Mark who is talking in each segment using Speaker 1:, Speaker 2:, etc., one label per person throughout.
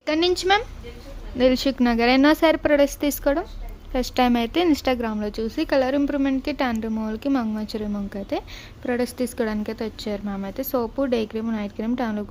Speaker 1: ఎక్కడి నుంచి ma'am? Dilsukh Nagar. ఎన్నోసారి products తీసుకోవడం? ఫస్ట్ టైం అయితే ఇన్స్టాగ్రామ్లో చూసి కలర్ ఇంప్రూవ్మెంట్కి, ట్యాన్ రిమూవల్కి, మంగమచ్చ రిమూవ్కి అయితే ప్రొడక్ట్స్ తీసుకోవడానికి అయితే వచ్చారు మ్యామ్. అయితే soap, day cream, night cream, tan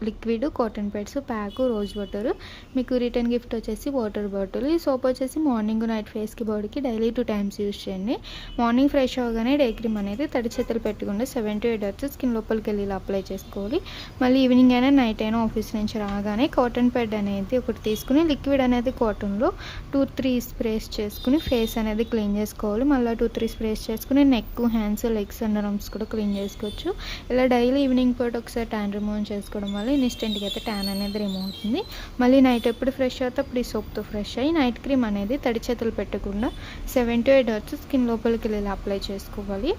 Speaker 1: liquid, cotton pads, pack, rose water. మీకు రిటర్న్ గిఫ్ట్ వచ్చేసి వాటర్ బాటిల్. ఈ సోప్ వచ్చేసి మార్నింగ్ నైట్ ఫేస్కి, బాడీకి డైలీ 2 times యూజ్ చేయండి. మార్నింగ్ ఫ్రెష్ అవ్వగానే డే క్రీమ్ అనేది తడి చేతులు పెట్టకుండా 7 to 8 hours స్కిన్ లోపలికి వెళ్ళి ఇలా అప్లై చేసుకోవాలి. మళ్ళీ ఈవినింగ్ అయినా నైట్ అయినా ఆఫీస్ నుంచి రాగానే కాటన్ ప్యాడ్ అనేది ఒకటి తీసుకుని లిక్విడ్ అనేది కాటన్లో 2-3 స్ప్రేస్ చేసుకుని ఫేస్ అనేది క్లీన్ చేసుకోవాలి. మళ్ళీ 2-3 స్ప్రేస్ చేసుకుని neck, hands, legs, under arms కూడా క్లీన్ చేసుకోవచ్చు. ఇలా డైలీ ఈవినింగ్ పూట ఒకసారి ట్యాన్ రిమూవ్ చేసుకోవడం వల్ల ఇన్స్టెంట్గా అయితే ట్యాన్ అనేది రిమూవ్ అవుతుంది. మళ్ళీ నైట్ ఎప్పుడు ఫ్రెష్ అవుతే అప్పుడు ఈ సోప్తో ఫ్రెష్ అయ్యి నైట్ క్రీమ్ అనేది తడి చేతులు పెట్టకుండా 7 to 8 hours స్కిన్ లోపలికి వెళ్ళి అప్లై చేసుకోవాలి.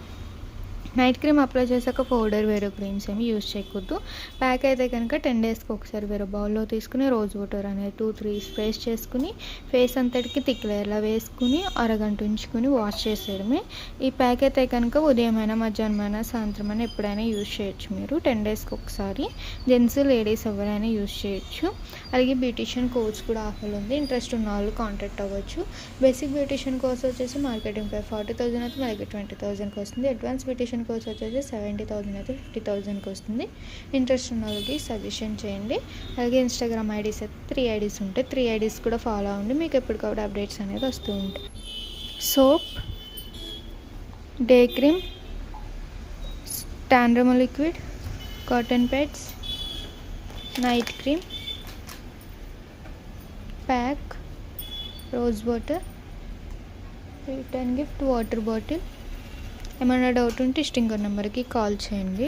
Speaker 1: నైట్ క్రీమ్ అప్లై చేశాక పౌడర్ వేరే క్రీమ్స్ ఏమి యూజ్ చేయకూడదు. ప్యాక్ అయితే కనుక 10 daysకి ఒకసారి వేరే బౌల్లో తీసుకుని రోజ్ వాటర్ అనేది 2-3 స్ప్రేస్ చేసుకుని ఫేస్ అంతటికి థిక్ లేయర్లా వేసుకుని అరగంట ఉంచుకుని వాష్ చేసేయడమే. ఈ ప్యాక్ అయితే కనుక ఉదయమైనా, మధ్యాహ్నమైనా, సాయంత్రమైనా ఎప్పుడైనా యూజ్ చేయొచ్చు. మీరు 10 daysకి ఒకసారి. జెంట్స్, లేడీస్ ఎవరైనా యూజ్ చేయొచ్చు. అలాగే బ్యూటిషియన్ కోర్స్ కూడా ఆఫర్ ఉంది. ఇంట్రెస్ట్ ఉన్న వాళ్ళు కాంటాక్ట్ అవ్వచ్చు. బేసిక్ బ్యూటిషియన్ కోర్స్ వచ్చేసి మార్కెటింగ్ పై 40,000 అయితే మనకి 20,000కి వస్తుంది. అడ్వాన్స్ బ్యూటిషియన్ కోర్స్ వచ్చేసి 70,000 అయితే 50,000కి వస్తుంది. ఇంట్రెస్ట్ ఉన్న వాళ్ళకి సజెషన్ చేయండి. అలాగే ఇన్స్టాగ్రామ్ ఐడీస్ అయితే 3 IDs ఉంటాయి. 3 IDs కూడా ఫాలో అవ్వండి. మీకు ఎప్పటికప్పుడు అప్డేట్స్ అనేది వస్తూ ఉంటాయి. Soap, day cream, tan removal liquid, cotton pods, night cream, pack, rose water, return gift water bottle. ఏమైనా డౌట్ ఉంటే స్టింగర్ నెంబర్కి కాల్ చేయండి.